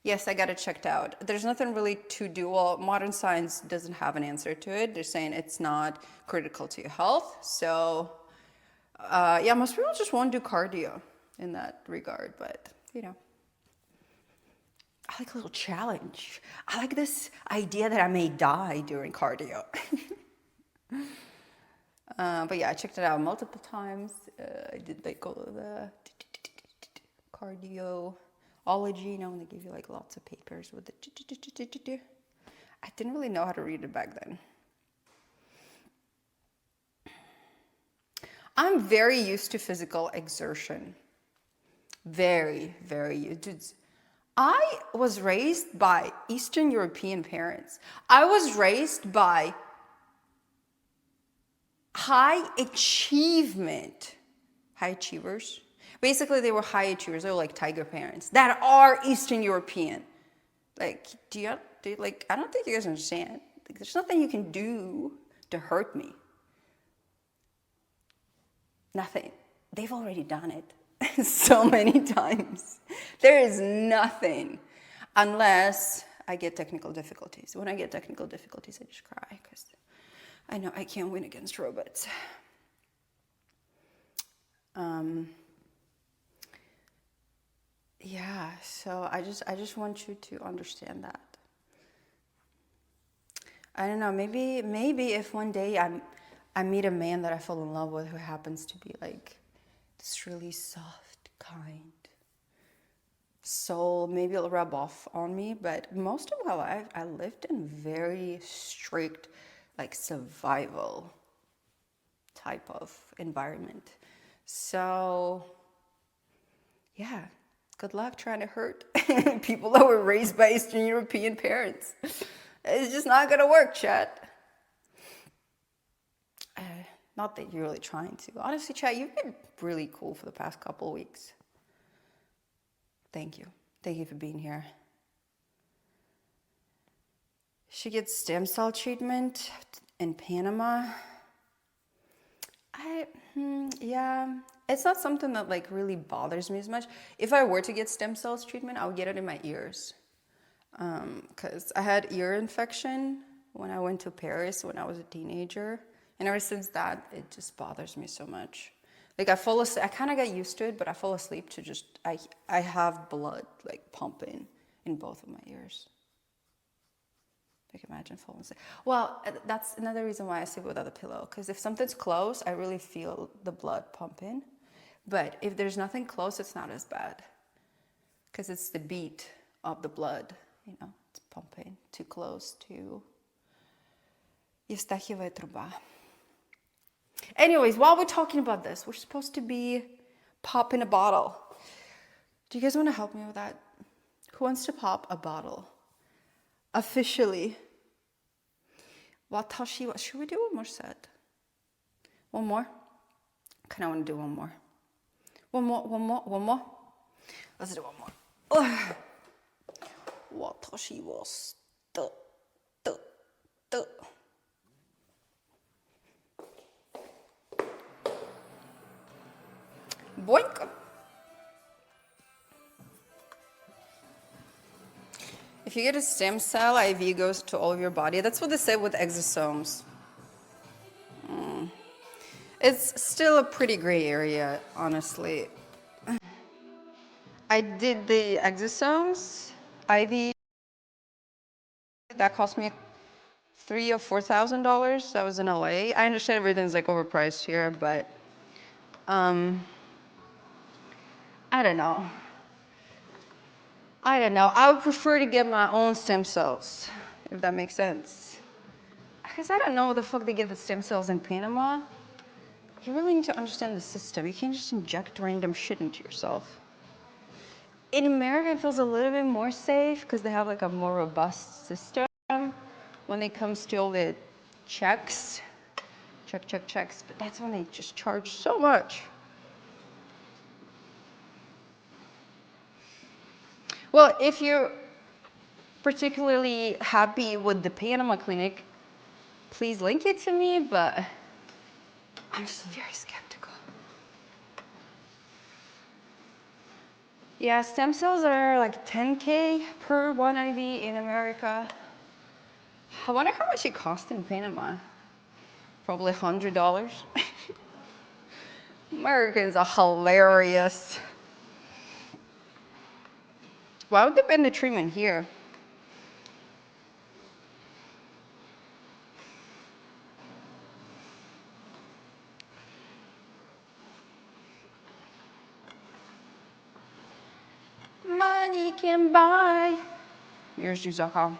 Yes, I got it checked out. There's nothing really to do. Well, modern science doesn't have an answer to it. They're saying it's not critical to your health. So, yeah, most people just won't do cardio in that regard. But, you know, I like a little challenge. I like this idea that I may die during cardio. But yeah, I checked it out multiple times. I did like all of the cardioology, you know, when they give you like lots of papers with the. I didn't really know how to read it back then. I'm very used to physical exertion. Very, very used. I was raised by Eastern European parents. I was raised by high achievers. Basically, they were high achievers. They were like tiger parents that are Eastern European. Like, I don't think you guys understand. Like, there's nothing you can do to hurt me. Nothing. They've already done it so many times. There is nothing unless I get technical difficulties. When I get technical difficulties, I just cry because I know I can't win against robots. Yeah, so I just want you to understand that. I don't know, maybe if one day I meet a man that I fall in love with who happens to be like this really soft, kind soul, maybe it'll rub off on me, but most of my life I lived in very strict, like survival type of environment. So yeah, good luck trying to hurt people that were raised by Eastern European parents. It's just not gonna work, chat. Not that you're really trying to. Honestly, chat, you've been really cool for the past couple of weeks. Thank you. Thank you for being here. She gets stem cell treatment in Panama. Yeah, it's not something that like really bothers me as much. If I were to get stem cells treatment, I would get it in my ears. Because I had ear infection when I went to Paris when I was a teenager. And ever since that, it just bothers me so much. Like I fall asleep, I kind of got used to it, but I fall asleep to just, I have blood like pumping in both of my ears. I can imagine falling asleep. Well, that's another reason why I sleep without a pillow. Because if something's close, I really feel the blood pumping. But if there's nothing close, it's not as bad. Because it's the beat of the blood, you know, it's pumping too close to Евстахиевая труба. Anyways, while we're talking about this, we're supposed to be popping a bottle. Do you guys want to help me with that? Who wants to pop a bottle? Officially. Watashi wa... Should we do one more set? One more? I kind of want to do one more. One more. Let's do one more. Watashi wa... Boink. If you get a stem cell, IV goes to all of your body. That's what they say with exosomes. It's still a pretty gray area, honestly. I did the exosomes IV. That cost me $3,000 or $4,000. That was in LA. I understand everything's like overpriced here, but I don't know. I would prefer to get my own stem cells, if that makes sense. Because I don't know what the fuck they get the stem cells in Panama. You really need to understand the system. You can't just inject random shit into yourself. In America, it feels a little bit more safe because they have like a more robust system when it comes to all the checks. Checks. But that's when they just charge so much. Well, if you're particularly happy with the Panama clinic, please link it to me, but I'm just very skeptical. Yeah, stem cells are like 10K per 1 IV in America. I wonder how much it costs in Panama. Probably $100. Americans are hilarious. Why would they bend the treatment here? Money can buy. Here's Yuzaka.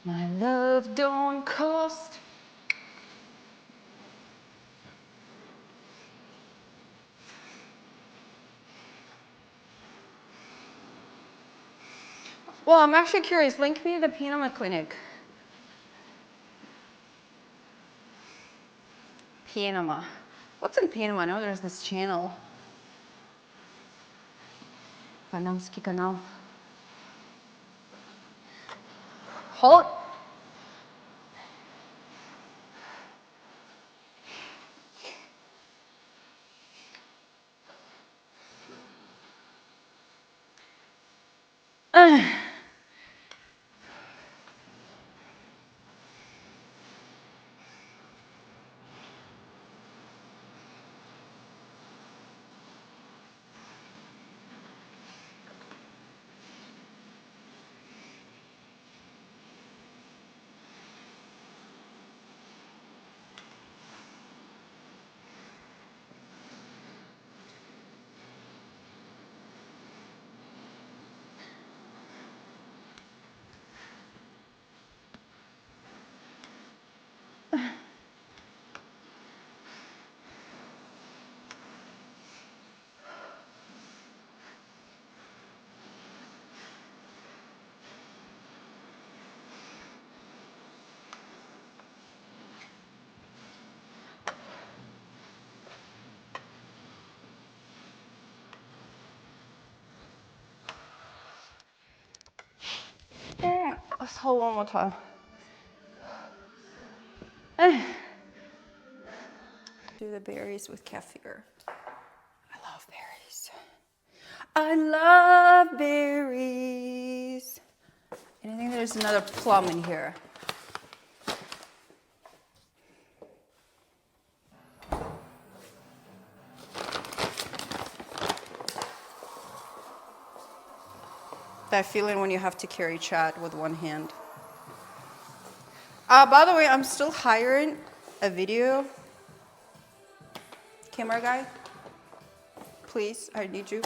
My love don't cost. Well, I'm actually curious. Link me to the Panama clinic. Panama. What's in Panama? I know there's this channel. Panamski canal. Hold. Let's hold one more time. Do the berries with kefir. I love berries. I love berries. And I think there's another plum in here. That feeling when you have to carry chat with one hand. By the way, I'm still hiring a video camera guy. Please, I need you.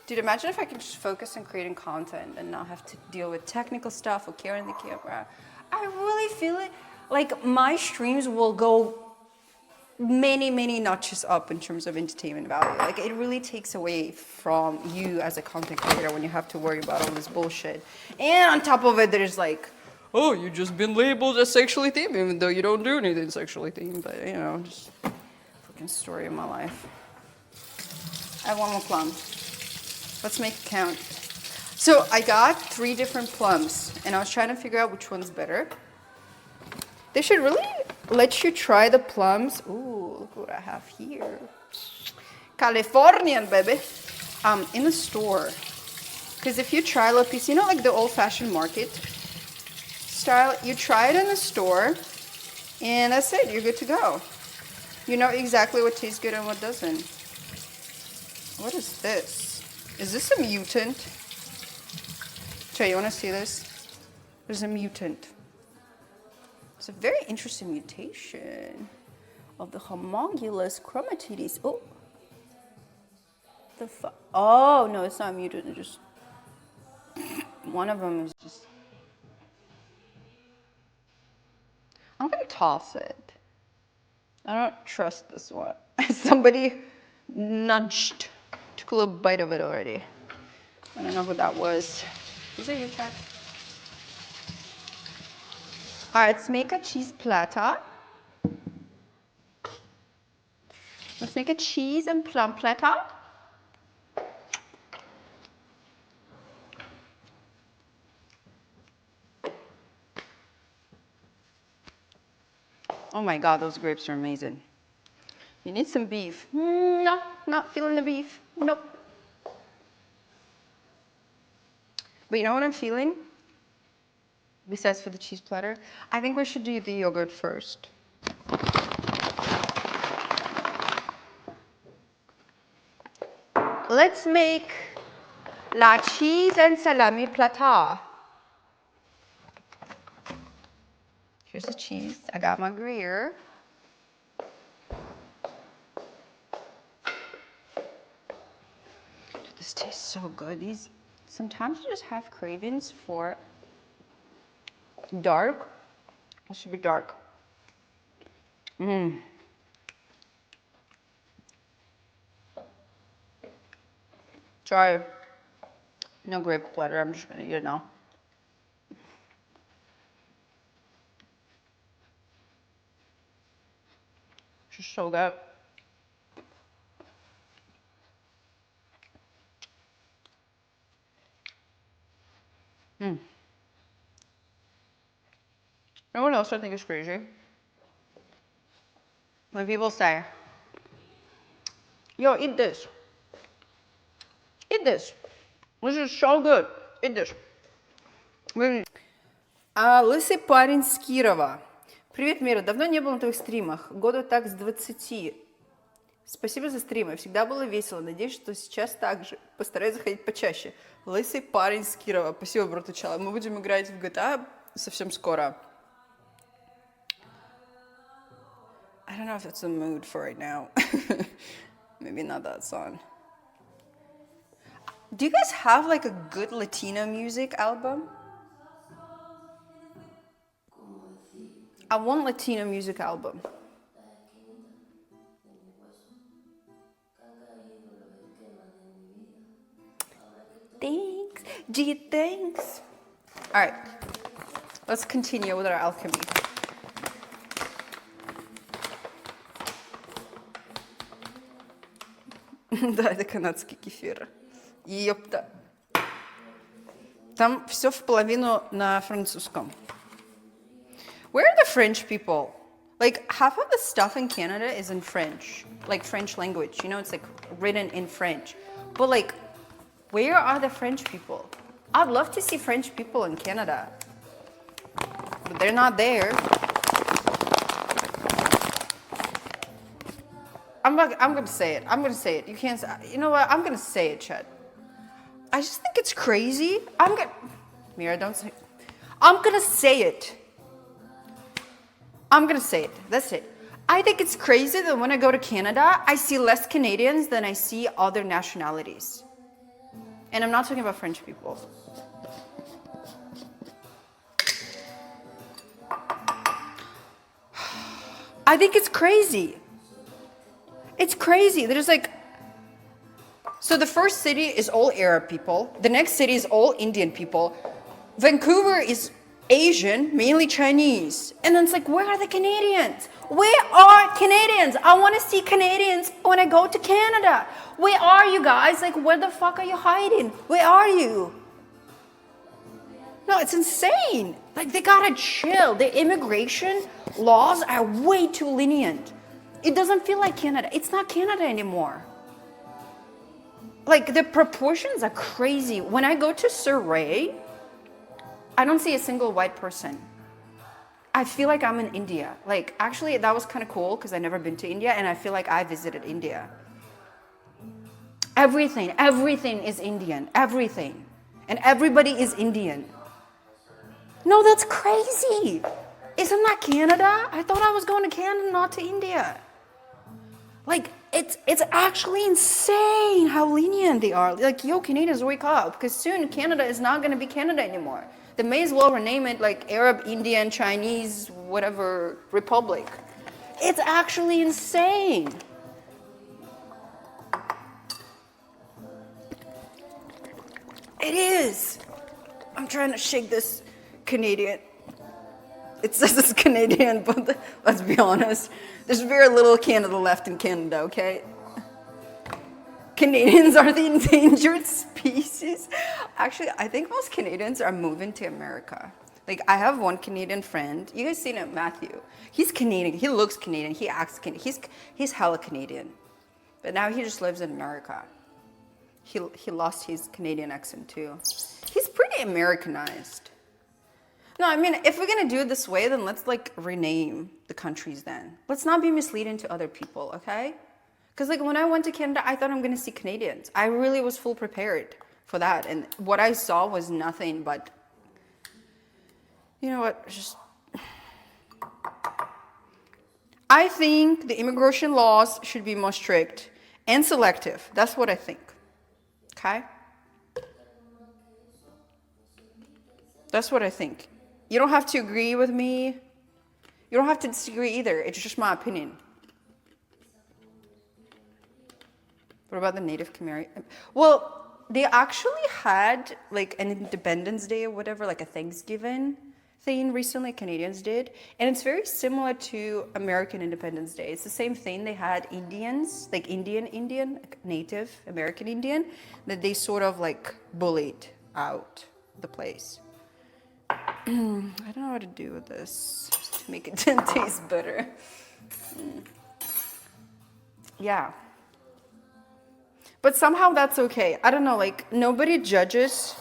Dude, imagine if I could just focus on creating content and not have to deal with technical stuff or carrying the camera. I really feel it. Like my streams will go many notches up in terms of entertainment value. Like it really takes away from you as a content creator when you have to worry about all this bullshit. And on top of it, there's like, oh, you just been labeled as sexually themed, even though you don't do anything sexually themed. But you know, just fucking story of my life. I have one more plum. Let's make it count. So I got 3 different plums, and I was trying to figure out which one's better. They should really let you try the plums. Ooh, look what I have here. Californian, baby. In the store. Because if you try La Piece, you know, like the old-fashioned market style, you try it in the store, and that's it. You're good to go. You know exactly what tastes good and what doesn't. What is this? Is this a mutant? Jay, you want to see this? There's a mutant. It's a very interesting mutation of the homologous chromatids. Oh, oh no, it's not a mutant. It's just one of them is just. I'm gonna toss it. I don't trust this one. Somebody nudged, took a little bite of it already. I don't know who that was. Is it your chat? All right, let's make a cheese platter. Let's make a cheese and plum platter. Oh my God, those grapes are amazing. You need some beef. No, not feeling the beef. Nope. But you know what I'm feeling? Besides for the cheese platter, I think we should do the yogurt first. Let's make la cheese and salami platter. Here's the cheese. I got my Gruyere. This tastes so good. Sometimes you just have cravings for dark. It should be dark. Sorry. No grape platter. I'm just gonna eat it now. Just so good. You know what else I think is crazy? When people say, yo, eat this. Eat this. This is so good. Eat this. Лысый парень с Кирова. Привет, Мира. Давно не был на твоих стримах. Года так с 20. Спасибо за стримы. Всегда было весело. Надеюсь, что сейчас так же. Постараюсь заходить почаще. Лысый парень с Кирова. Спасибо, братучала. Мы будем играть в GTA совсем скоро. I don't know if it's the mood for right now. Maybe not that song. Do you guys have like a good Latino music album? I want Latino music album. Thanks. Gee, thanks. All right. Let's continue with our alchemy. Да, это канадский кефир. Ёпта. Там все в половину на французском. Where are the French people? Like, half of the stuff in Canada is in French. Like, French language. You know, it's like written in French. But like, where are the French people? I'd love to see French people in Canada. But they're not there. I'm gonna say it. I'm gonna say it. You can't say, you know what? I'm gonna say it, Chet. I just think it's crazy. Mira, don't say, I'm gonna say it. I'm gonna say it. That's it. I think it's crazy that when I go to Canada, I see less Canadians than I see other nationalities. And I'm not talking about French people. I think it's crazy. It's crazy. There's like, so the first city is all Arab people. The next city is all Indian people. Vancouver is Asian, mainly Chinese. And then it's like, where are the Canadians? Where are Canadians? I want to see Canadians when I go to Canada. Where are you guys? Like, where the fuck are you hiding? Where are you? No, it's insane. Like, they gotta chill. The immigration laws are way too lenient. It doesn't feel like Canada. It's not Canada anymore. Like, the proportions are crazy. When I go to Surrey, I don't see a single white person. I feel like I'm in India. Like, actually, that was kind of cool because I've never been to India and I feel like I visited India. Everything is Indian. Everything. And everybody is Indian. No, that's crazy. Isn't that Canada? I thought I was going to Canada, not to India. Like, it's actually insane how lenient they are. Like, yo, Canadians, wake up. Because soon Canada is not going to be Canada anymore. They may as well rename it like Arab, Indian, Chinese, whatever, Republic. It's actually insane. It is. I'm trying to shake this Canadian. It says it's Canadian, but let's be honest. There's very little Canada left in Canada, okay? Canadians are the endangered species. Actually, I think most Canadians are moving to America. Like, I have one Canadian friend. You guys seen it, Matthew. He's Canadian. He looks Canadian. He acts Canadian. He's hella Canadian. But now he just lives in America. He lost his Canadian accent too. He's pretty Americanized. No, I mean, if we're gonna do it this way, then let's like rename the countries then. Let's not be misleading to other people, okay? Because like when I went to Canada, I thought I'm gonna see Canadians. I really was full prepared for that. And what I saw was nothing but, you know what, just, I think the immigration laws should be more strict and selective. That's what I think, okay? That's what I think. You don't have to agree with me. You don't have to disagree either. It's just my opinion. What about the Native American? Well, they actually had like an Independence Day or whatever, like a Thanksgiving thing recently, Canadians did. And it's very similar to American Independence Day. It's the same thing. They had Indians, like Indian, like Native American Indian, that they sort of like bullied out the place. I don't know what to do with this just to make it taste better. Yeah. But somehow that's okay. I don't know, like nobody judges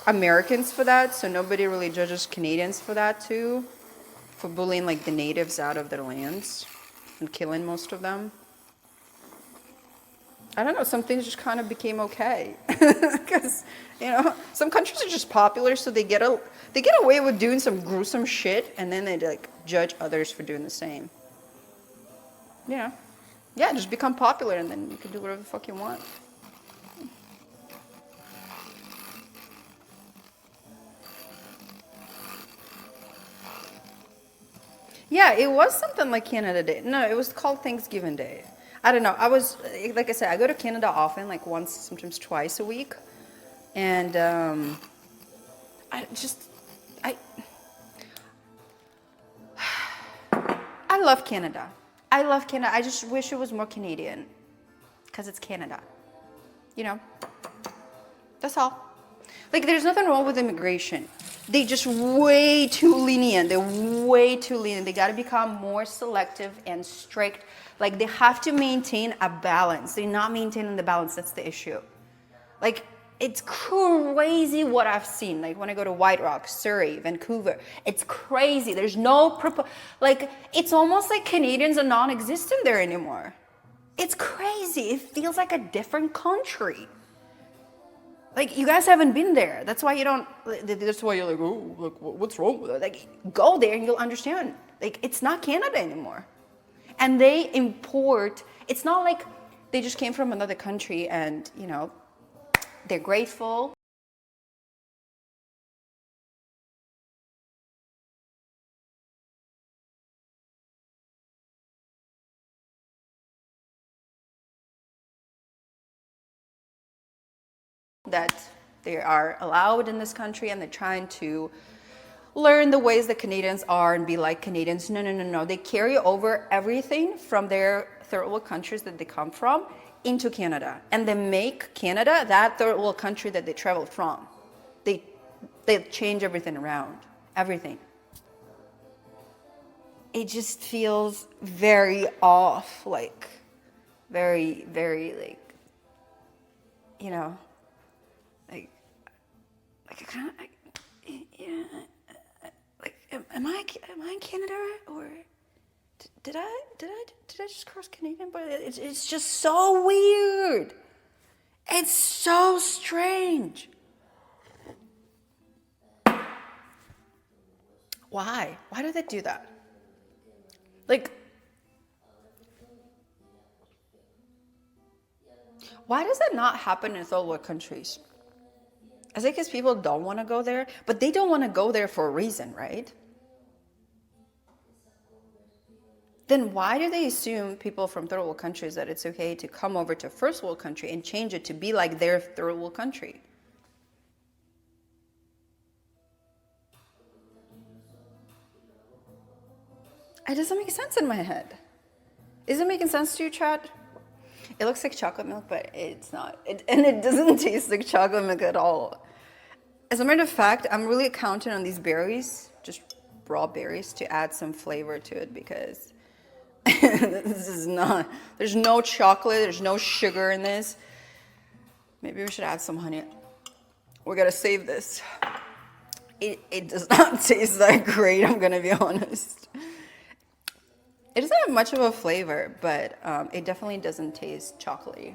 Americans for that, so nobody really judges Canadians for that too, for bullying like the natives out of their lands and killing most of them. I don't know, some things just kind of became okay. Because, you know, some countries are just popular, so they get away with doing some gruesome shit, and then they like judge others for doing the same. You know? Yeah, just become popular, and then you can do whatever the fuck you want. Yeah, it was something like Canada Day. No, it was called Thanksgiving Day. I don't know. I was, like I said, I go to Canada often, like once, sometimes twice a week. And I love Canada. I love Canada. I just wish it was more Canadian because it's Canada. You know? That's all. Like, there's nothing wrong with immigration. They just way too lenient. They're way too lenient. They got to become more selective and strict. Like, they have to maintain a balance. They're not maintaining the balance. That's the issue. Like, it's crazy what I've seen. Like, when I go to White Rock, Surrey, Vancouver, it's crazy. There's no, like, it's almost like Canadians are non-existent there anymore. It's crazy. It feels like a different country. Like, you guys haven't been there. That's why you don't, that's why you're like, oh, like, what's wrong with it? Like, go there and you'll understand. Like, it's not Canada anymore. And they import, it's not like they just came from another country and, you know, they're grateful. That they are allowed in this country and they're trying to learn the ways that Canadians are and be like Canadians. No. They carry over everything from their third world countries that they come from into Canada. And they make Canada that third world country that they traveled from. They change everything around. Everything. It just feels very off, like very, very like, you know, like kind of, yeah, like am I in Canada or did I just cross Canadian? But it's just so weird. It's so strange. Why? Why do they do that? Like, why does that not happen in third world countries? I think because people don't want to go there, but they don't want to go there for a reason, right? Then why do they assume people from third world countries that it's okay to come over to first world country and change it to be like their third world country? It doesn't make sense in my head. Is it making sense to you, Chad? It looks like chocolate milk, but it's not. And it doesn't taste like chocolate milk at all. As a matter of fact, I'm really counting on these berries, just raw berries, to add some flavor to it because this is not, there's no chocolate, there's no sugar in this. Maybe we should add some honey. We gotta save this. It does not taste that great, I'm gonna be honest. It doesn't have much of a flavor, but it definitely doesn't taste chocolatey.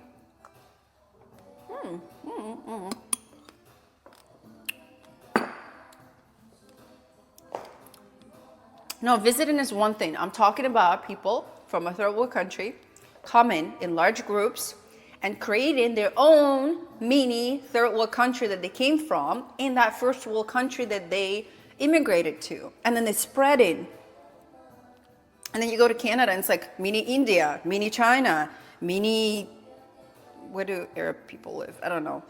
No, visiting is one thing. I'm talking about people from a third world country coming in large groups and creating their own mini third world country that they came from in that first world country that they immigrated to. And then they spread it. And then you go to Canada and it's like mini India, mini China, mini, where do Arab people live? I don't know.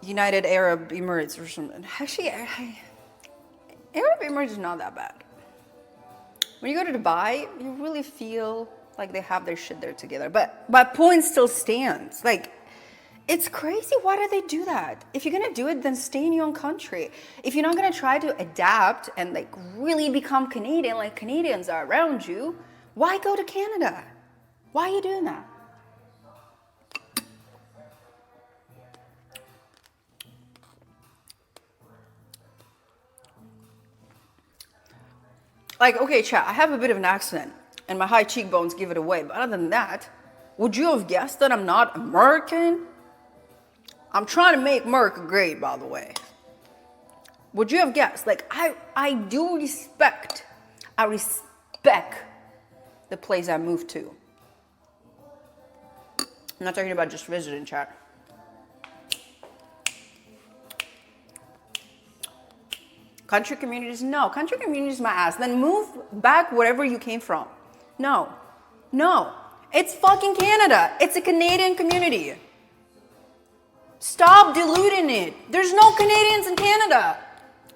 United Arab Emirates or something. Actually, Arab Emirates is not that bad. When you go to Dubai, you really feel like they have their shit there together. But my point still stands. Like, it's crazy. Why do they do that? If you're gonna do it, then stay in your own country. If you're not gonna try to adapt and like really become Canadian like Canadians are around you, why go to Canada? Why are you doing that? Like, okay, chat, I have a bit of an accent and my high cheekbones give it away. But other than that, would you have guessed that I'm not American? I'm trying to make America great, by the way. Would you have guessed? Like, I do respect, the place I moved to. I'm not talking about just visiting, chat. Country communities, no. Country communities, my ass. Then move back wherever you came from. No. It's fucking Canada. It's a Canadian community. Stop diluting it. There's no Canadians in Canada.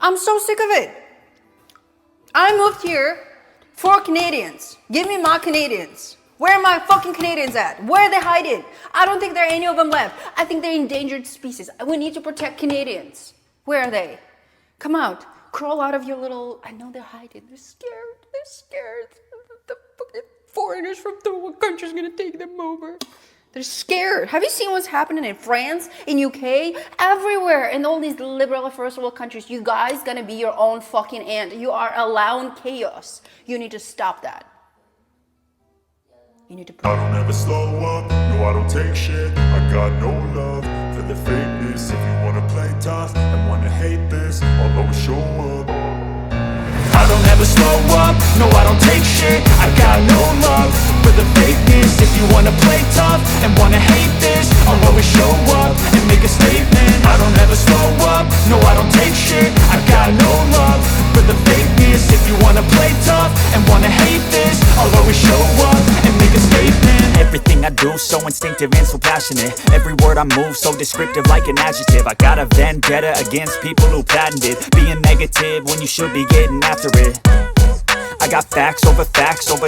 I'm so sick of it. I moved here for Canadians. Give me my Canadians. Where are my fucking Canadians at? Where are they hiding? I don't think there are any of them left. I think they're endangered species. We need to protect Canadians. Where are they? Come out. Crawl out of your little... I know they're hiding. They're scared. The fucking foreigners from third world countries gonna take them over. They're scared. Have you seen what's happening in France, in UK, everywhere, in all these liberal first world countries? You guys gonna be your own fucking ant. You are allowing chaos. You need to stop that. You need to... I don't ever slow up, no I don't take shit. I got no love for the fakeness. If you wanna play tough and wanna hate this, I'll always show up. I don't ever slow up, no I don't take shit. I got no love for the fakeness. If you wanna play tough and wanna hate this, I'll always show up and make a statement. I don't ever slow up, no I don't take shit. I got no love for the fakeness. If you wanna play tough and wanna hate this, I'll always show up and make a statement. Everything I do so instinctive and so passionate. Every word I move so descriptive like an adjective. I got a vendetta against people who patented being negative when you should be getting after it. I got facts over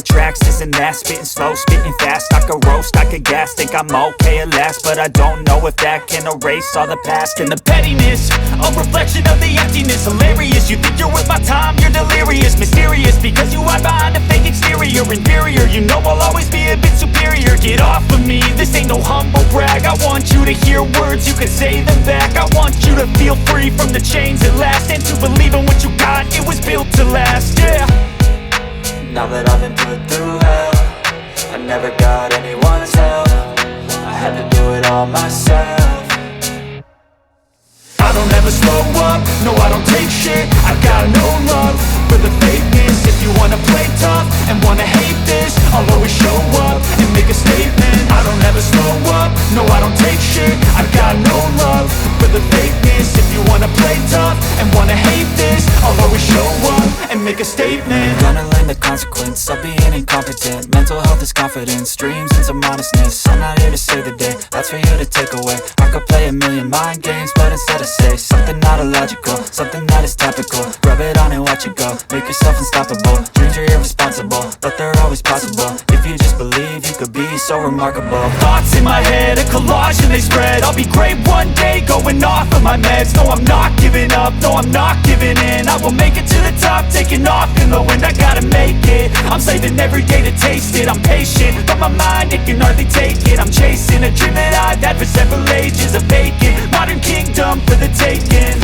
tracks, this and that. Spitting slow, spitting fast. I could roast, I could gas. Think I'm okay at last, but I don't know if that can erase all the past. And the pettiness, a reflection of the emptiness. Hilarious, you think you're worth my time, you're delirious. Mysterious, because you hide behind a fake exterior. Inferior, you know I'll always be a bit superior. Get off of me, this ain't no humble brag. I want you to hear words, you can say them back. I want you to feel free from the chains at last, and to believe in what you got, it was built to last, yeah. Now that I've been put through hell, I never got anyone's help. I had to do it all myself. I don't ever slow up, no I don't take shit. I got no love for the fakeness. If you wanna play tough and wanna hate this, I'll always show up and make a statement. I don't ever slow up, no I don't take shit. I got no love for the fakeness. If you wanna play tough and wanna hate this, I'll always show up and make a statement. Gonna learn the consequence of being incompetent. Mental health is confidence, dreams and some honestness. I'm not here to save the day, that's for you to take away. I could play a million mind games, but instead I say something not illogical, something that is topical. Rub it on and watch it go, make yourself unstoppable. Dreams are irresponsible, but they're always possible. If you just believe, you could be so remarkable. Thoughts in my head, a collage and they spread. I'll be great one day, going off of my meds. No, I'm not giving up, no, I'm not giving in. I will make it to the top, taking off in the wind. I gotta make it, I'm saving every day to taste it. I'm patient, but my mind, it can hardly take it. I'm chasing a dream that I've had for several ages. A vacant, modern kingdom for the taking.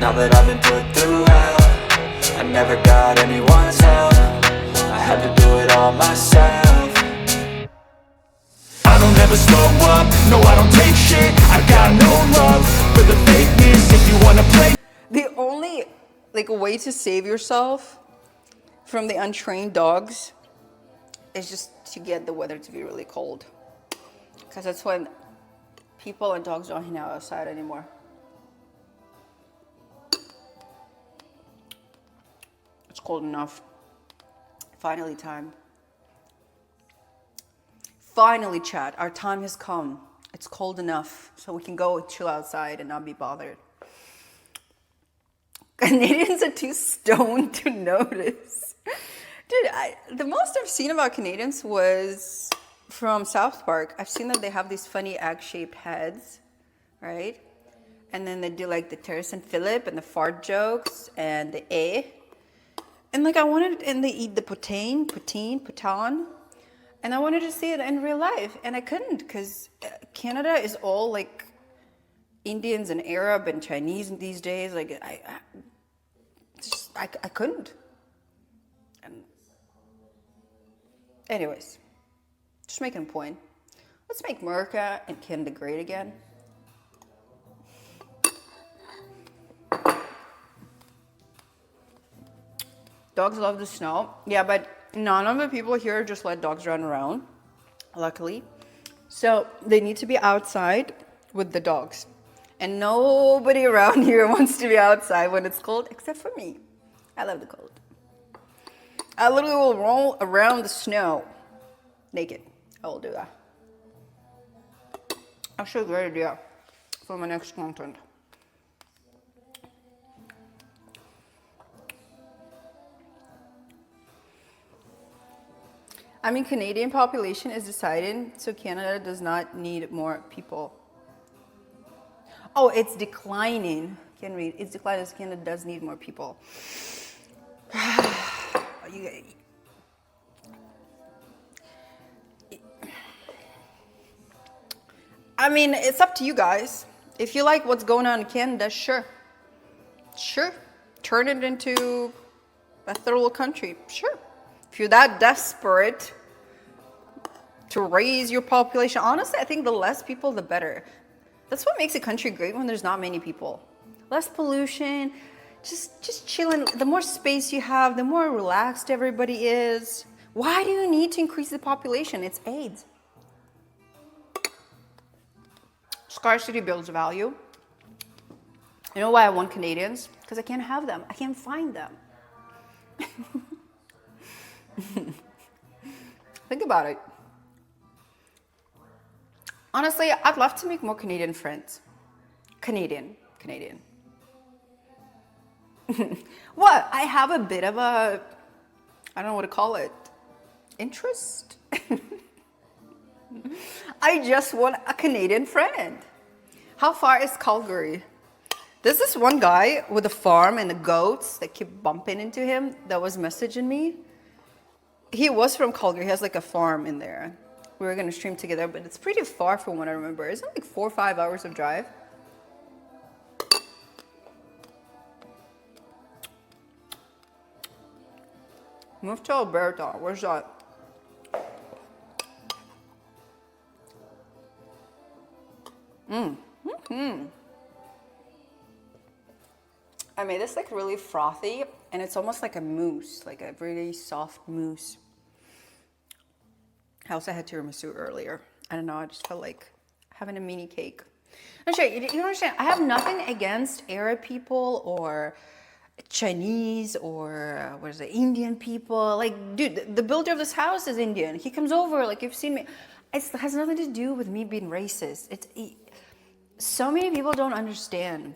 Now that I've been put through hell, I never got anyone's help. I had to do it all myself. I don't ever slow up, no I don't take shit. I got no love for the fakeness. If you wanna play, The only like way to save yourself from the untrained dogs is just to get the weather to be really cold, because that's when people and dogs don't hang out outside anymore. It's cold enough. Finally, time. Finally, chat. Our time has come. It's cold enough so we can go chill outside and not be bothered. Canadians are too stoned to notice. Dude, the most I've seen about Canadians was from South Park. I've seen that they have these funny egg-shaped heads, right? And then they do like the Terrace and Philip and the fart jokes and the A. And like and they eat the poutine, and I wanted to see it in real life, and I couldn't, because Canada is all like Indians and Arab and Chinese these days. Like I couldn't. And anyways, just making a point. Let's make America and Canada great again. Dogs love the snow. Yeah, but none of the people here just let dogs run around, luckily. So they need to be outside with the dogs. And nobody around here wants to be outside when it's cold, except for me. I love the cold. I literally will roll around the snow naked. I will do that. Actually, a great idea for my next content. I mean, Canadian population is deciding, so Canada does not need more people. Oh, it's declining. Can't read. It's declining, so Canada does need more people. I mean, it's up to you guys. If you like what's going on in Canada, sure. Sure. Turn it into a third world country. Sure. If you're that desperate to raise your population, honestly, I think the less people, the better. That's what makes a country great, when there's not many people. Less pollution, just chilling. The more space you have, the more relaxed everybody is. Why do you need to increase the population? It's AIDS. Scarcity builds value. You know why I want Canadians? Because I can't have them. I can't find them. Think about it. Honestly, I'd love to make more Canadian friends. Canadian. What? I have a bit of a, I don't know what to call it, interest? I just want a Canadian friend. How far is Calgary? There's this one guy with a farm and the goats that keep bumping into him that was messaging me. He was from Calgary. He has like a farm in there. We were going to stream together, but it's pretty far from what I remember. Isn't it like 4 or 5 hours of drive? Move to Alberta. Where's that? I made this like really frothy, and it's almost like a mousse, like a really soft mousse. I also had tiramisu earlier. I don't know, I just felt like having a mini cake. Actually, you don't understand, I have nothing against Arab people or Chinese or what is it, Indian people. Like, dude, the builder of this house is Indian. He comes over, like, you've seen me. It has nothing to do with me being racist. So many people don't understand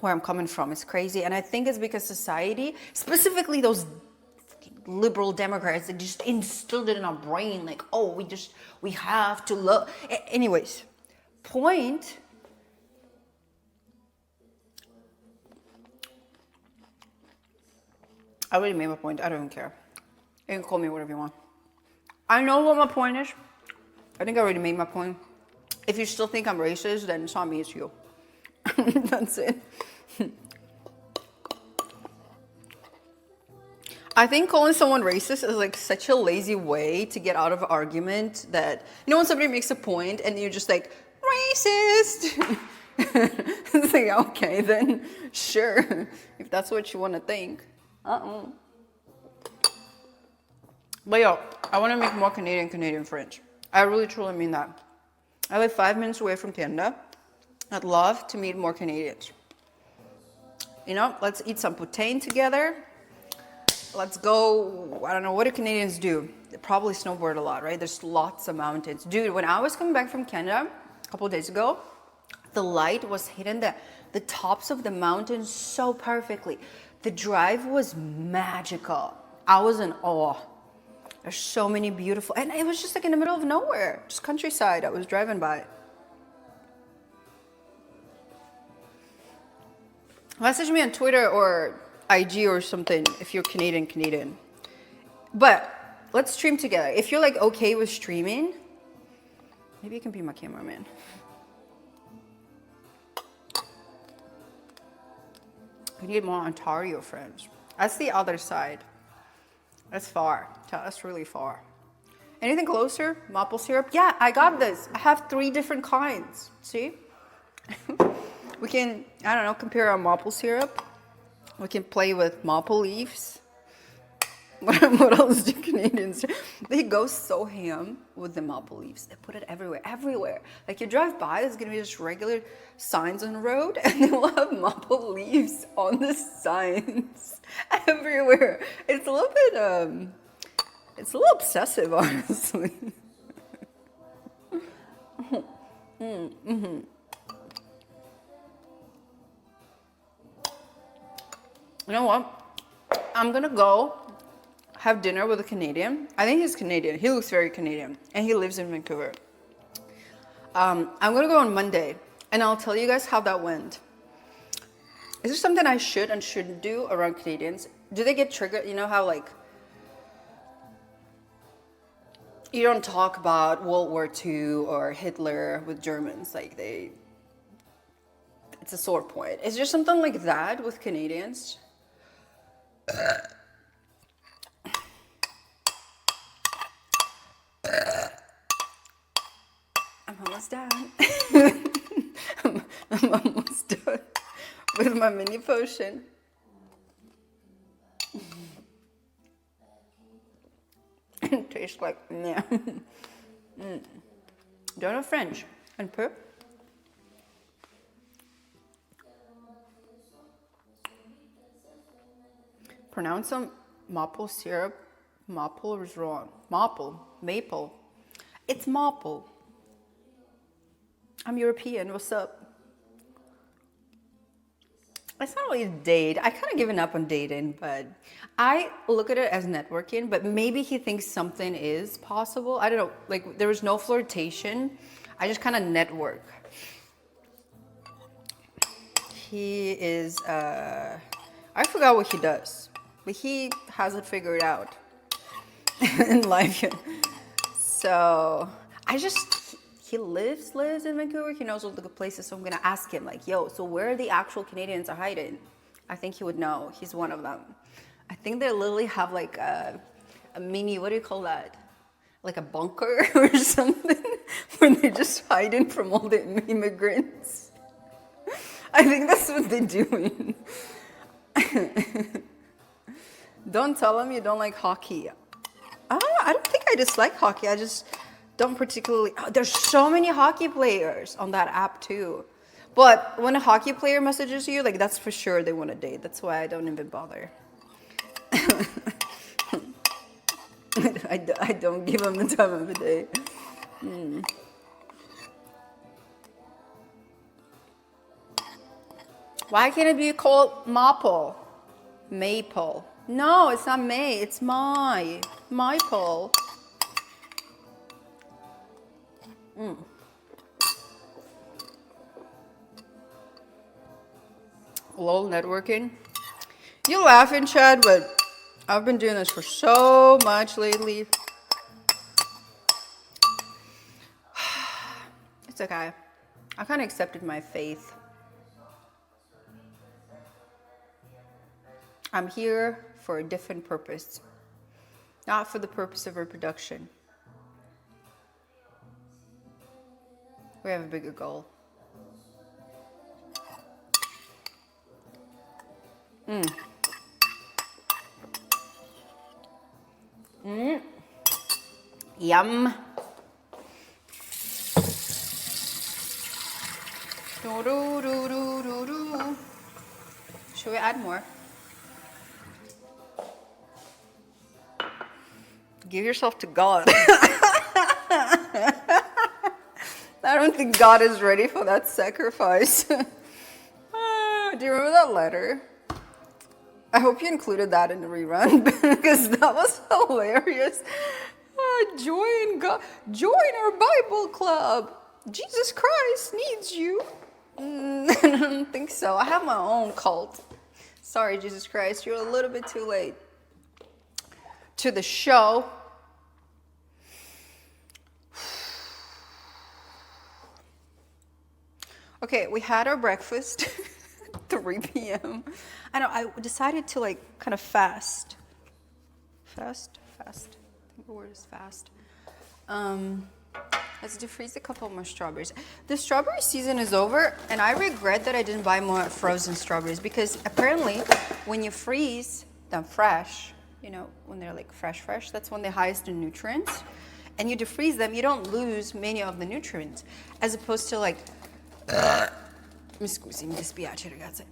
where I'm coming from. It's crazy. And I think it's because society, specifically those liberal Democrats, that just instilled it in our brain, like, oh, we have to love. Anyways, point. I already made my point. I don't even care. You can call me whatever you want. I know what my point is. I think I already made my point. If you still think I'm racist, then it's not me, it's you. That's it. I think calling someone racist is like such a lazy way to get out of an argument that, you know, when somebody makes a point and you're just like, racist. It's like, okay, then sure, if that's what you want to think. But yo, I want to make more Canadian friends. I really truly mean that. I live 5 minutes away from Canada. I'd love to meet more Canadians. You know, let's eat some poutine together. Let's go, I don't know, what do Canadians do? They probably snowboard a lot, right? There's lots of mountains. Dude, when I was coming back from Canada a couple of days ago, the light was hitting the tops of the mountains so perfectly. The drive was magical. I was in awe. There's so many beautiful, and it was just like in the middle of nowhere, just countryside I was driving by. Message me on Twitter or IG or something if you're Canadian. But let's stream together. If you're like okay with streaming, maybe you can be my cameraman. We need more Ontario friends. That's the other side. That's far. That's really far. Anything closer? Maple syrup? Yeah, I got this. I have 3 different kinds. See? We can, I don't know, compare our maple syrup. We can play with maple leaves. What else do Canadians do? They go so ham with the maple leaves. They put it everywhere. Like you drive by, there's gonna be just regular signs on the road, and they will have maple leaves on the signs everywhere. It's a little bit, it's a little obsessive, honestly. You know what? I'm gonna go have dinner with a Canadian. I think he's Canadian. He looks very Canadian, and he lives in Vancouver. I'm gonna go on Monday, and I'll tell you guys how that went. Is there something I should and shouldn't do around Canadians? Do they get triggered? You know how like you don't talk about World War II or Hitler with Germans, like it's a sore point. Is there something like that with Canadians? I'm almost done. I'm almost done with my mini potion. It tastes like, yeah. Don't know French. Un peu. Pronounce some maple syrup. Maple is wrong. Maple. It's maple. I'm European. What's up? It's not really a date. I kind of given up on dating, but I look at it as networking, but maybe he thinks something is possible. I don't know. Like, there was no flirtation. I just kind of network. He is, I forgot what he does, but he has it figured out in life. So he lives in Vancouver. He knows all the good places. So I'm gonna ask him like, yo, so where are the actual Canadians are hiding? I think he would know. He's one of them. I think they literally have like a mini, what do you call that? Like a bunker or something where they're just hiding from all the immigrants. I think that's what they're doing. Don't tell them you don't like hockey. I don't think I dislike hockey. I just don't particularly. Oh, there's so many hockey players on that app too. But when a hockey player messages you, like that's for sure they want to date. That's why I don't even bother. I don't give them the time of the day. Why can't it be called maple? Maple. No, it's not May. It's Maple. Lol, networking. You're laughing, Chad, but I've been doing this for so much lately. It's okay. I kind of accepted my faith. I'm here for a different purpose, not for the purpose of reproduction. We have a bigger goal. Yum. Do-do-do-do-do-do. Should we add more? Give yourself to God. I don't think God is ready for that sacrifice. Do you remember that letter? I hope you included that in the rerun because that was hilarious. Join God. Join our Bible club. Jesus Christ needs you. I don't think so. I have my own cult. Sorry, Jesus Christ. You're a little bit too late to the show. Okay, we had our breakfast. 3 p.m. I know, I decided to like kind of fast. Fast? I think the word is fast. Let's defreeze a couple more strawberries. The strawberry season is over, and I regret that I didn't buy more frozen strawberries because apparently when you freeze them fresh, you know, when they're like fresh, that's when they're highest in nutrients. And you defreeze them, you don't lose many of the nutrients. As opposed to like, mi scusi, mi dispiace ragazze.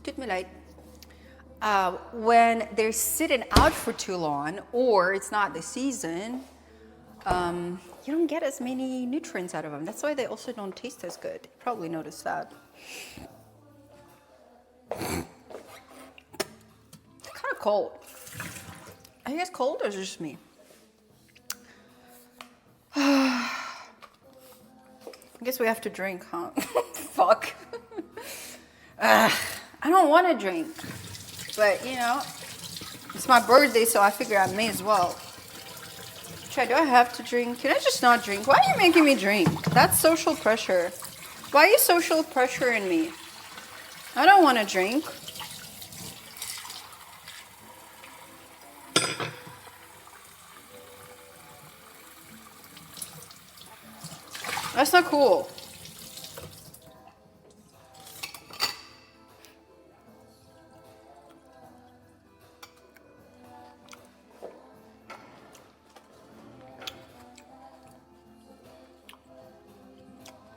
Tut me leid. When they're sitting out for too long, or it's not the season, you don't get as many nutrients out of them. That's why they also don't taste as good. You probably noticed that. It's kind of cold. Are you guys cold or is it just me? I guess we have to drink, huh? Fuck. I don't want to drink. But, you know, it's my birthday, so I figure I may as well. Chad, do I have to drink? Can I just not drink? Why are you making me drink? That's social pressure. Why are you social pressuring me? I don't want to drink. That's not cool.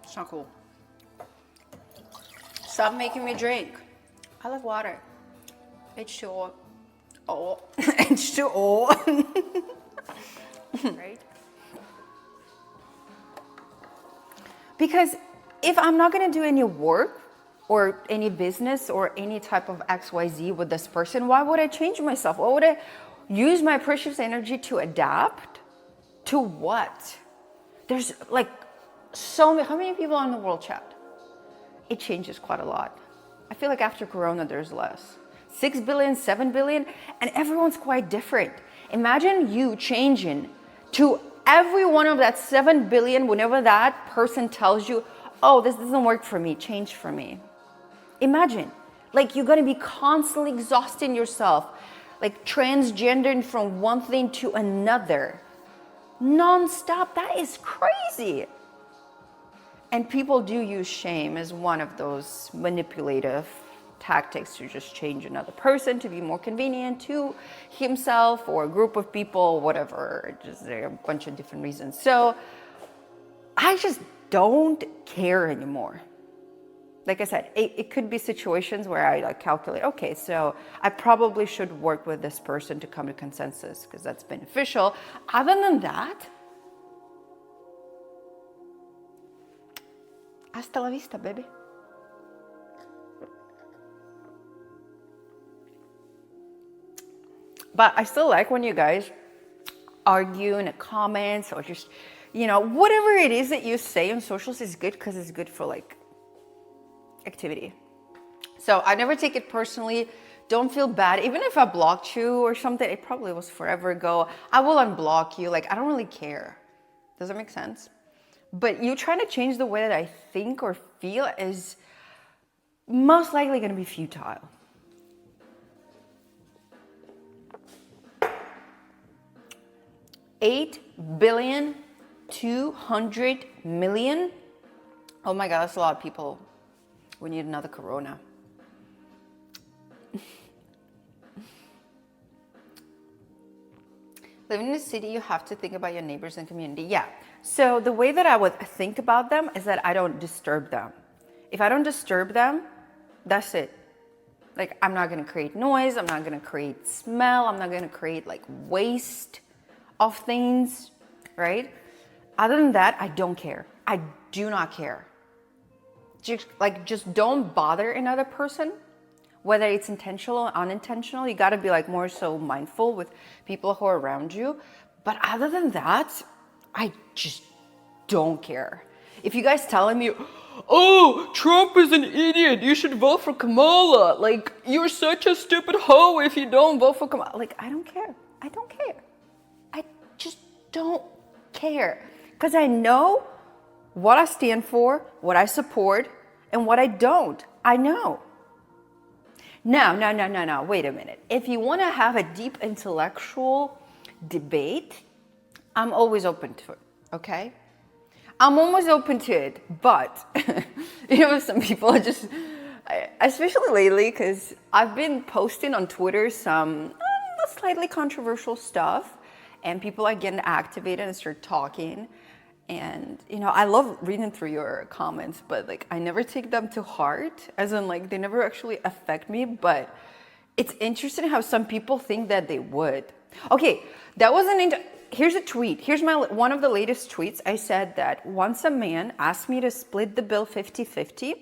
It's not cool. Stop making me drink. I love water. H2O. Oh, H2O. Right? Because if I'm not going to do any work or any business or any type of XYZ with this person, why would I change myself? Why would I use my precious energy to adapt? To what? There's like so many, how many people on the world chat? It changes quite a lot. I feel like after Corona, there's less. 6 billion, 7 billion, and everyone's quite different. Imagine you changing to every one of that 7 billion whenever that person tells you, oh, this doesn't work for me, change for me. Imagine, like you're gonna be constantly exhausting yourself, like transgendering from one thing to another. Non-stop, that is crazy. And people do use shame as one of those manipulative tactics to just change another person to be more convenient to himself or a group of people, whatever. Just there are a bunch of different reasons. So I just don't care anymore. Like I said, it could be situations where I like calculate, okay, so I probably should work with this person to come to consensus because that's beneficial. Other than that, hasta la vista, baby. But I still like when you guys argue in the comments or just, whatever it is that you say on socials is good because it's good for like activity. So I never take it personally. Don't feel bad. Even if I blocked you or something, it probably was forever ago. I will unblock you. Like, I don't really care. Does that make sense? But you trying to change the way that I think or feel is most likely going to be futile. $8,200,000,000. Oh my God, that's a lot of people. We need another corona. Living in a city, you have to think about your neighbors and community. Yeah. So the way that I would think about them is that I don't disturb them. If I don't disturb them, that's it. Like, I'm not going to create noise. I'm not going to create smell. I'm not going to create like waste of things, right? Other than that, I don't care. I do not care. Just don't bother another person, whether it's intentional or unintentional. You got to be like more so mindful with people who are around you. But other than that, I just don't care. If you guys telling me, oh, Trump is an idiot, you should vote for Kamala. Like, you're such a stupid hoe if you don't vote for Kamala. Like, I don't care. I don't care. I just don't care. Because I know what I stand for, what I support, and what I don't. I know. No, wait a minute. If you want to have a deep intellectual debate, I'm always open to it, okay? I'm always open to it, but, some people are just, especially lately, because I've been posting on Twitter some slightly controversial stuff, and people are getting activated and start talking. And, I love reading through your comments, but like, I never take them to heart, as in like, they never actually affect me, but it's interesting how some people think that they would. Okay, here's a tweet. Here's one of the latest tweets. I said that once a man asked me to split the bill 50-50,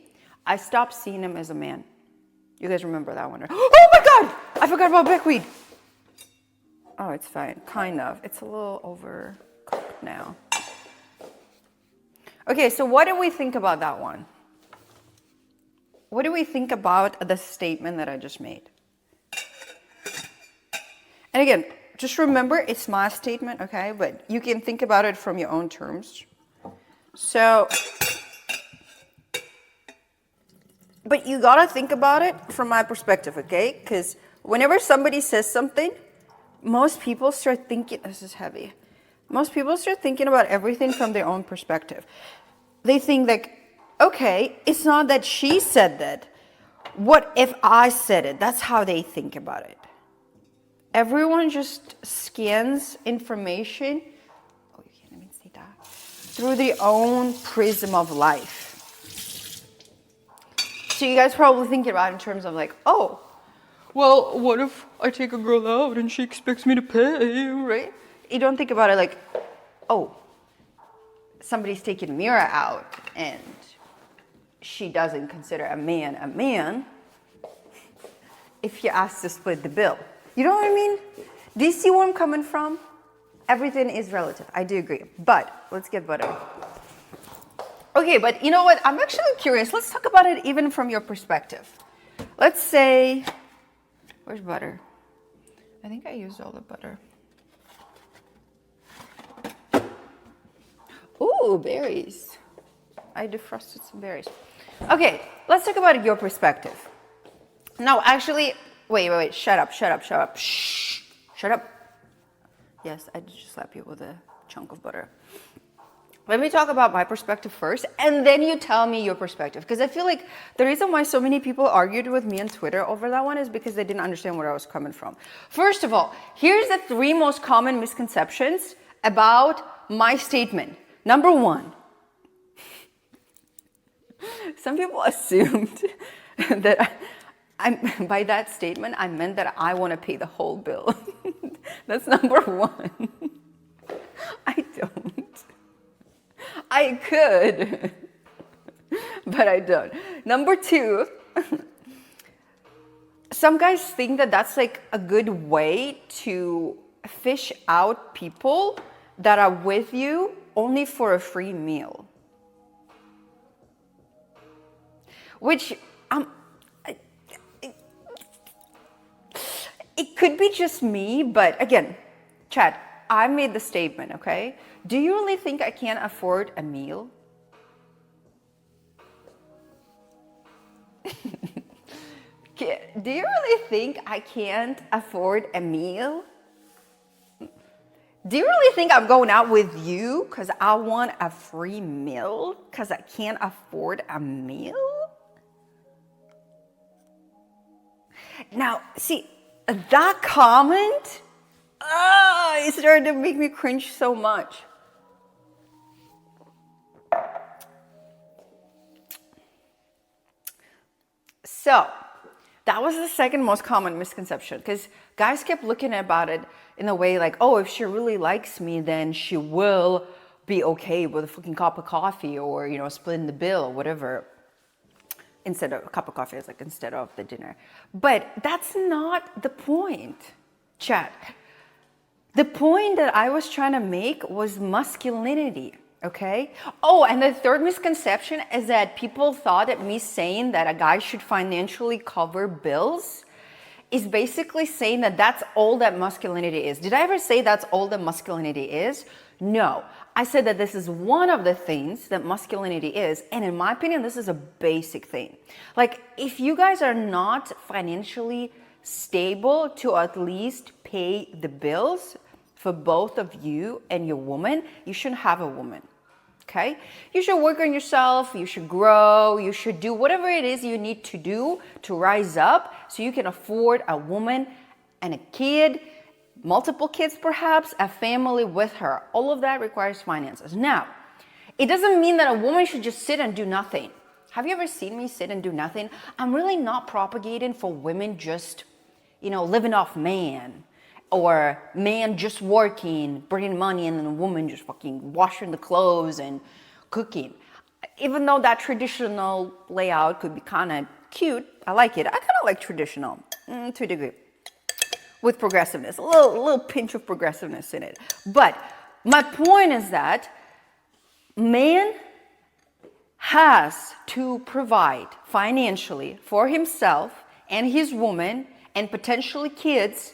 I stopped seeing him as a man. You guys remember that one, right? Oh my God, I forgot about buckwheat. Oh, it's fine, kind of. It's a little overcooked now. Okay, so what do we think about that one? What do we think about the statement that I just made? And again, just remember it's my statement, okay? But you can think about it from your own terms. So, but you gotta think about it from my perspective, okay? Because whenever somebody says something, most people start thinking, this is heavy. Most people start thinking about everything from their own perspective. They think like, okay, it's not that she said that. What if I said it? That's how they think about it. Everyone just scans information, oh, you can't even see that, through their own prism of life. So you guys probably thinking about it in terms of like, oh, well, what if I take a girl out and she expects me to pay, right? You don't think about it like, oh, somebody's taking Mira out and she doesn't consider a man if you ask to split the bill. You know what I mean? Do you see where I'm coming from? Everything is relative. I do agree. But let's get butter. Okay, but you know what? I'm actually curious. Let's talk about it even from your perspective. Let's say, where's butter? I think I used all the butter. Ooh, berries. I defrosted some berries. Okay, let's talk about your perspective. No, actually, wait. Shut up. Shh. Shut up. Yes, I did just slap you with a chunk of butter. Let me talk about my perspective first, and then you tell me your perspective. Because I feel like the reason why so many people argued with me on Twitter over that one is because they didn't understand where I was coming from. First of all, here's the 3 most common misconceptions about my statement. Number 1, some people assumed that by that statement, I meant that I want to pay the whole bill. That's number one. I don't. I could, but I don't. Number two, some guys think that that's like a good way to fish out people that are with you only for a free meal. Which, it could be just me, but again, Chad, I made the statement, okay? Do you really think I can't afford a meal? Do you really think I can't afford a meal? Do you really think I'm going out with you because I want a free meal because I can't afford a meal? Now, see, that comment, it started to make me cringe so much. So, that was the second most common misconception, because guys kept looking about it in a way like, oh, if she really likes me, then she will be okay with a fucking cup of coffee or, you know, splitting the bill or whatever. Instead of a cup of coffee, it's like instead of the dinner. But that's not the point, chat. The point that I was trying to make was masculinity, okay? Oh, and the third misconception is that people thought that me saying that a guy should financially cover bills is basically saying that that's all that masculinity is. Did I ever say that's all that masculinity is? No. I said that this is one of the things that masculinity is, and in my opinion, this is a basic thing. Like, if you guys are not financially stable to at least pay the bills for both of you and your woman, you shouldn't have a woman, okay? You should work on yourself, you should grow, you should do whatever it is you need to do to rise up so you can afford a woman and a kid, multiple kids perhaps, a family with her. All of that requires finances. Now, it doesn't mean that a woman should just sit and do nothing. Have you ever seen me sit and do nothing? I'm really not propagating for women just, you know, living off man, or man just working, bringing money, and then a woman just fucking washing the clothes and cooking. Even though that traditional layout could be kind of cute, I like it. I kind of like traditional to a degree, with progressiveness, a little pinch of progressiveness in it. But my point is that man has to provide financially for himself and his woman and potentially kids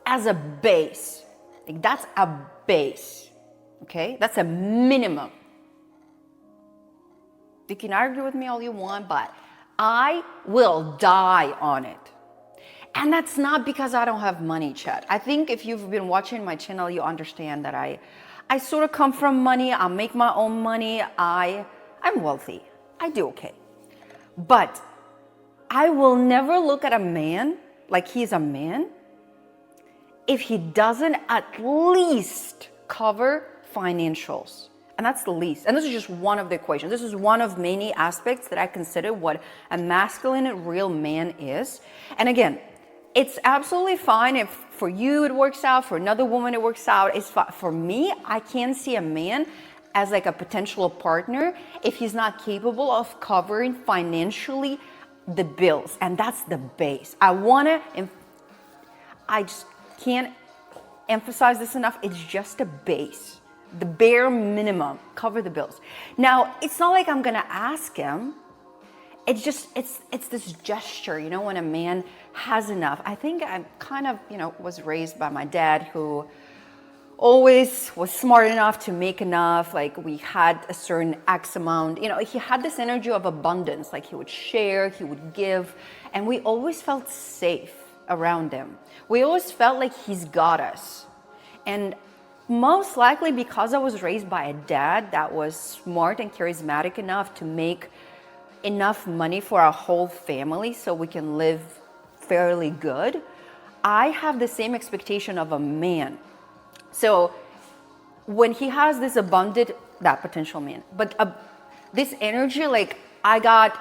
as a base. Like, that's a base, okay? That's a minimum. You can argue with me all you want, but I will die on it. And that's not because I don't have money, chat. I think if you've been watching my channel, you understand that I sort of come from money. I make my own money. I'm wealthy. I do okay. But I will never look at a man like he's a man if he doesn't at least cover financials. And that's the least. And this is just one of the equations. This is one of many aspects that I consider what a masculine and real man is. And again, it's absolutely fine if for you it works out, for another woman it works out. It's fine. For me, I can't see a man as like a potential partner if he's not capable of covering financially the bills. And that's the base. I just can't emphasize this enough. It's just a base. The bare minimum, cover the bills. Now, it's not like I'm gonna ask him. It's just, it's this gesture, you know, when a man has enough. I think I kind of, you know, was raised by my dad, who always was smart enough to make enough. Like, we had a certain X amount, you know, he had this energy of abundance. Like, he would share, he would give, and we always felt safe around him. We always felt like he's got us. And most likely because I was raised by a dad that was smart and charismatic enough to make enough money for our whole family so we can live fairly good, I have the same expectation of a man. So when he has this abundant, that potential man, but this energy, like, I got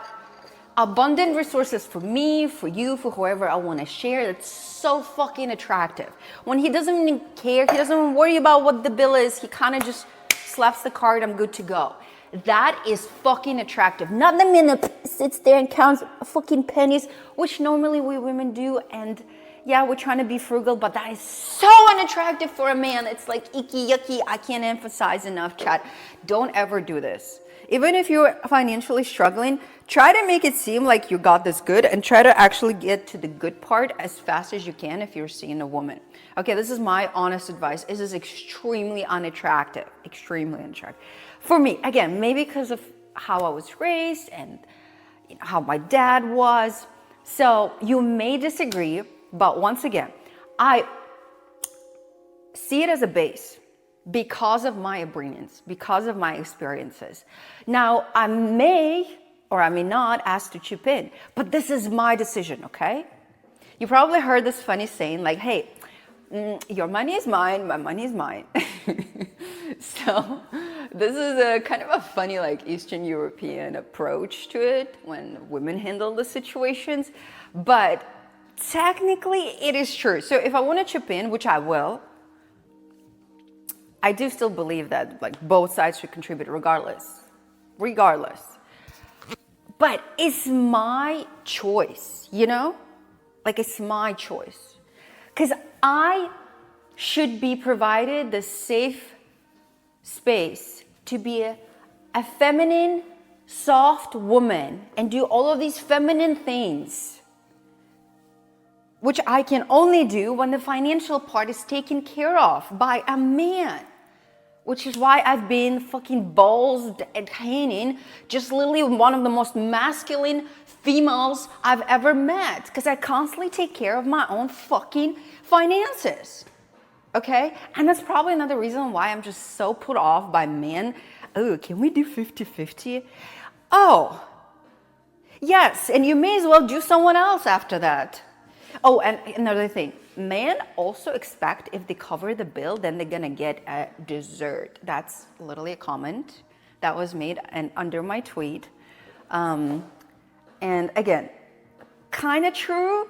abundant resources for me, for you, for whoever I want to share. That's so fucking attractive. When he doesn't even care, he doesn't even worry about what the bill is. He kind of just slaps the card, I'm good to go. That is fucking attractive. Not the man that sits there and counts fucking pennies, which normally we women do. And yeah, we're trying to be frugal, but that is so unattractive for a man. It's like icky, yucky. I can't emphasize enough, chat. Don't ever do this. Even if you're financially struggling, try to make it seem like you got this good and try to actually get to the good part as fast as you can if you're seeing a woman. Okay, this is my honest advice. This is extremely unattractive. Extremely unattractive. For me, again, maybe because of how I was raised and how my dad was. So you may disagree, but once again, I see it as a base. Because of my upbringings, because of my experiences. Now, I may or I may not ask to chip in, but this is my decision, okay? You probably heard this funny saying like, hey, your money is mine, my money is mine. So this is a kind of a funny like Eastern European approach to it when women handle the situations, but technically it is true. So if I want to chip in, which I will, I do still believe that like both sides should contribute regardless. But it's my choice, you know? Like it's my choice. Because I should be provided the safe space to be a feminine, soft woman and do all of these feminine things, which I can only do when the financial part is taken care of by a man. Which is why I've been fucking balls and hanging, just literally one of the most masculine females I've ever met. Because I constantly take care of my own fucking finances. Okay? And that's probably another reason why I'm just so put off by men. Oh, can we do 50-50? Oh, yes. And you may as well do someone else after that. Oh, and another thing. Men also expect if they cover the bill, then they're gonna get a dessert. That's literally a comment that was made and under my tweet. And again, kind of true,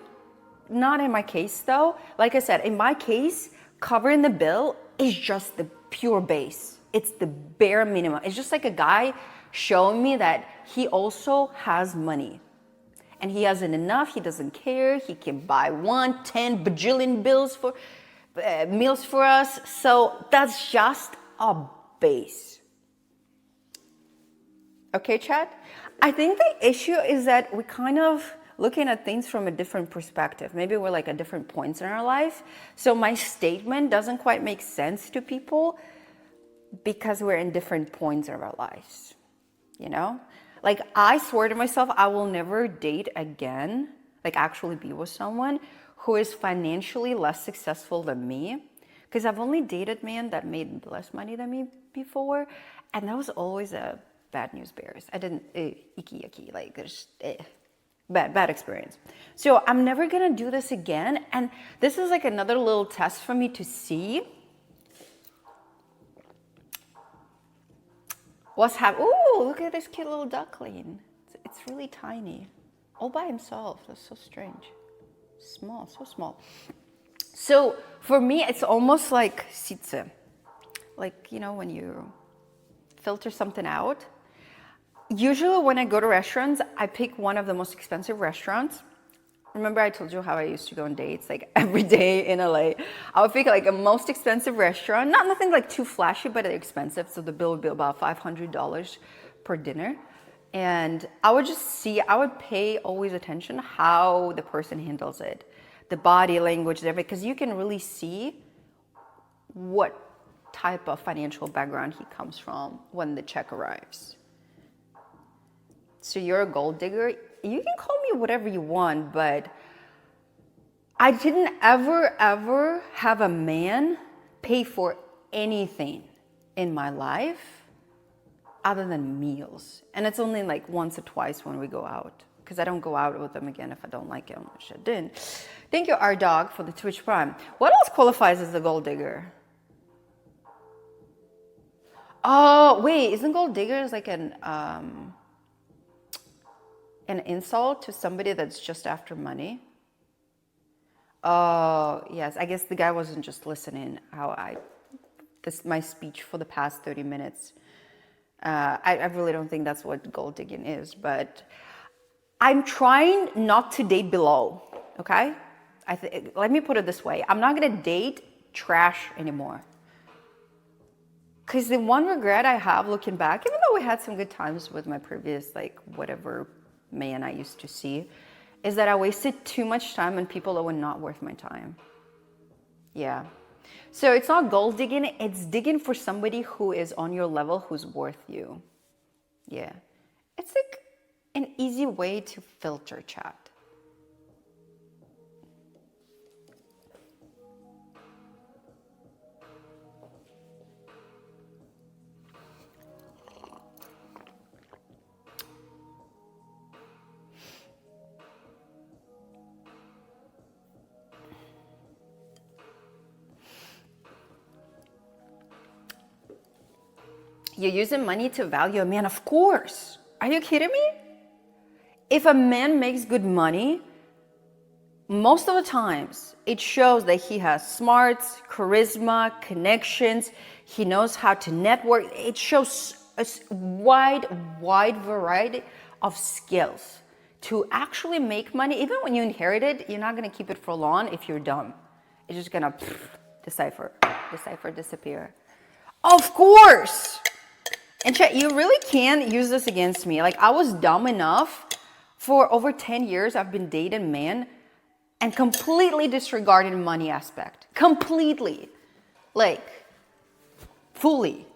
not in my case though. Like I said, in my case, covering the bill is just the pure base. It's the bare minimum. It's just like a guy showing me that he also has money. And he hasn't enough, he doesn't care, he can buy 10 bajillion meals for us. So that's just a base. Okay, chat? I think the issue is that we're kind of looking at things from a different perspective. Maybe we're like at different points in our life. So my statement doesn't quite make sense to people because we're in different points of our lives, you know? Like, I swear to myself, I will never date again, like actually be with someone who is financially less successful than me. Because I've only dated men that made less money than me before. And that was always a bad news bears. I didn't, icky yucky, like there's bad experience. So I'm never gonna do this again. And this is like another little test for me to see what's happening. Ooh, look at this cute little duckling. It's really tiny. All by himself. That's so strange. Small, so small. So for me, it's almost like sitze. Like, you know, when you filter something out. Usually when I go to restaurants, I pick one of the most expensive restaurants. Remember I told you how I used to go on dates like every day in LA. I would pick like a most expensive restaurant, nothing like too flashy, but expensive. So the bill would be about $500 per dinner. And I would pay always attention how the person handles it, the body language, because you can really see what type of financial background he comes from when the check arrives. So you're a gold digger. You can call me whatever you want, but I didn't ever have a man pay for anything in my life other than meals. And it's only like once or twice when we go out, because I don't go out with them again if I don't like him, which I didn't. Thank you, R-Dog, for the Twitch Prime. What else qualifies as a gold digger? Oh, wait, isn't gold diggers like an, an insult to somebody that's just after money. Oh, yes. I guess the guy wasn't just listening my speech for the past 30 minutes. I really don't think that's what gold digging is, but I'm trying not to date below, okay? Let me put it this way. I'm not going to date trash anymore. Because the one regret I have looking back, even though we had some good times with my previous, like, whatever man I used to see, is that I wasted too much time on people that were not worth my time. Yeah. So it's not gold digging, it's digging for somebody who is on your level, who's worth you. Yeah. It's like an easy way to filter chat. You're using money to value a man? Of course. Are you kidding me? If a man makes good money, most of the times it shows that he has smarts, charisma, connections. He knows how to network. It shows a wide variety of skills to actually make money. Even when you inherit it, you're not going to keep it for long if you're dumb. It's just going to disappear. Of course. And chat, you really can use this against me. Like, I was dumb enough for over 10 years. I've been dating men and completely disregarding money aspect. Completely. Like, fully.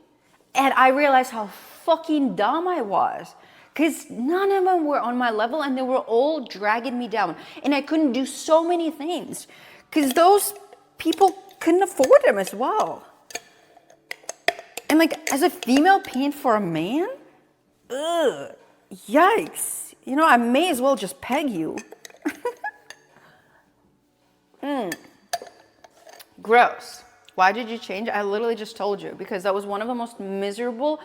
And I realized how fucking dumb I was. Because none of them were on my level and they were all dragging me down. And I couldn't do so many things. Because those people couldn't afford them as well. And like, as a female paying for a man? Ugh, yikes. You know, I may as well just peg you. Gross. Why did you change? I literally just told you. Because that was one of the most miserable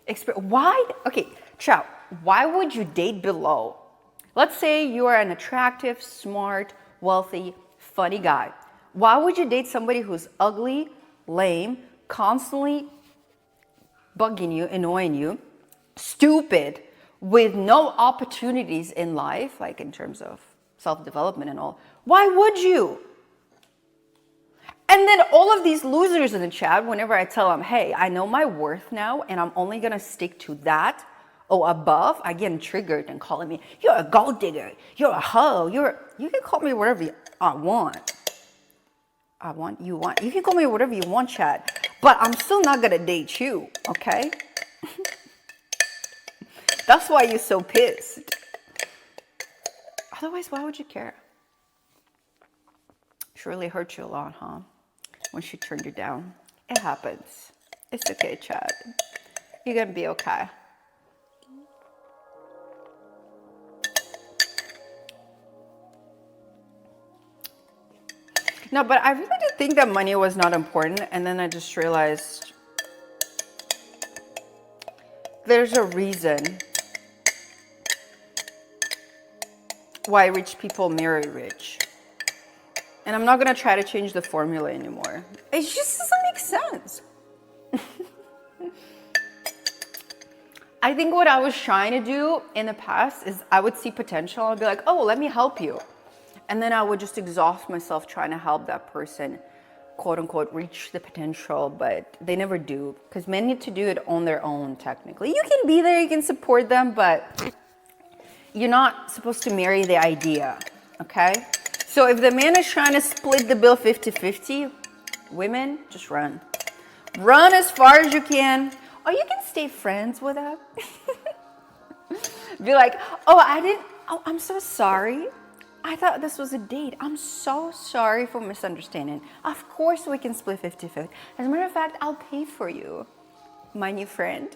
experiences. Why? Okay, ciao. Why would you date below? Let's say you are an attractive, smart, wealthy, funny guy. Why would you date somebody who's ugly, lame, constantly bugging you, annoying you, stupid, with no opportunities in life, like in terms of self-development and all? Why would you? And then all of these losers in the chat, whenever I tell them, hey, I know my worth now and I'm only going to stick to that or above, I get triggered and calling me, you're a gold digger, you're a hoe, you can call me whatever you want. You can call me whatever you want, chat. But I'm still not going to date you, okay? That's why you're so pissed. Otherwise, why would you care? She really hurt you a lot, huh? When she turned you down. It happens. It's okay, chat. You're going to be okay. No, but I really did think that money was not important. And then I just realized there's a reason why rich people marry rich. And I'm not going to try to change the formula anymore. It just doesn't make sense. I think what I was trying to do in the past is I would see potential. I'd be like, oh, let me help you. And then I would just exhaust myself trying to help that person, quote unquote, reach the potential, but they never do. Because men need to do it on their own, technically. You can be there, you can support them, but you're not supposed to marry the idea, okay? So if the man is trying to split the bill 50-50, women, just run. Run as far as you can, or you can stay friends with them. Be like, I'm so sorry. I thought this was a date. I'm so sorry for misunderstanding. Of course we can split 50-50. As a matter of fact, I'll pay for you, my new friend.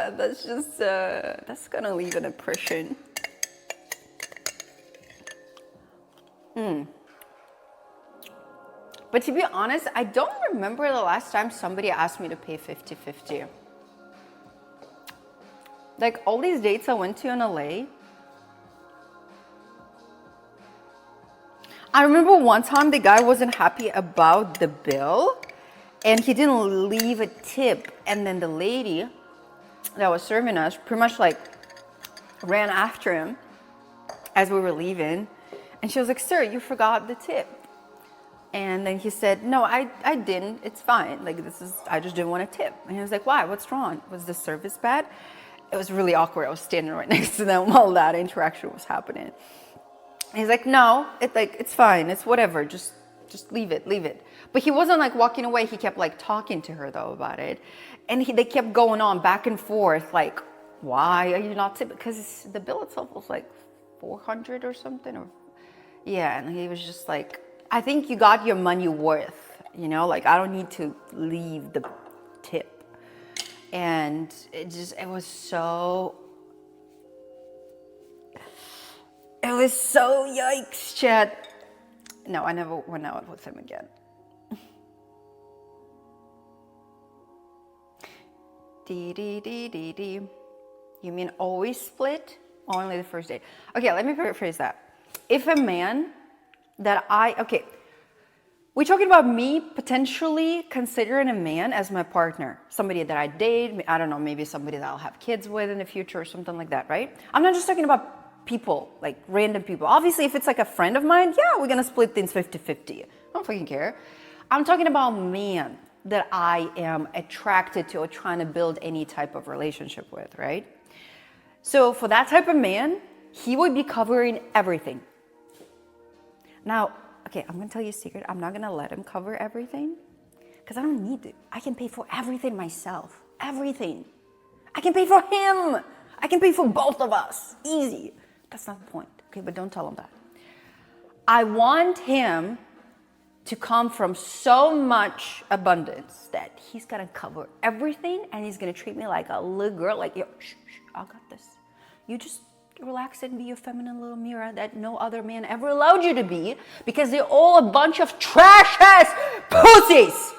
That's gonna leave an impression. But to be honest, I don't remember the last time somebody asked me to pay 50-50. Like all these dates I went to in LA. I remember one time the guy wasn't happy about the bill and he didn't leave a tip. And then the lady that was serving us pretty much like ran after him as we were leaving. And she was like, sir, you forgot the tip. And then he said, no, I didn't. It's fine. Like I just didn't want a tip. And he was like, why? What's wrong? Was the service bad? It was really awkward. I was standing right next to them while that interaction was happening. And he's like, no, it's fine. It's whatever. Just leave it. But he wasn't like walking away. He kept like talking to her though about it. And they kept going on back and forth. Like, why are you not tipping? Because the bill itself was like $400 or something. Yeah. And he was just like, I think you got your money worth, like I don't need to leave the tip. And it was so yikes, Chad. No, I never went out with him again. You mean always split? Only the first date. Okay, let me paraphrase that. If a man we're talking about me potentially considering a man as my partner, somebody that I date, I don't know, maybe somebody that I'll have kids with in the future or something like that, right? I'm not just talking about people, like random people. Obviously, if it's like a friend of mine, yeah, we're gonna split things 50-50. I don't fucking care. I'm talking about man that I am attracted to or trying to build any type of relationship with, right? So for that type of man, he would be covering everything. Now, okay, I'm gonna tell you a secret. I'm not gonna let him cover everything because I don't need to. I can pay for everything myself. Everything. I can pay for him. I can pay for both of us. Easy. That's not the point. Okay, but don't tell him that. I want him to come from so much abundance that he's gonna cover everything and he's gonna treat me like a little girl, like, yo, shh, I got this. You just relax and be your feminine little mirror that no other man ever allowed you to be because they're all a bunch of trash ass pussies.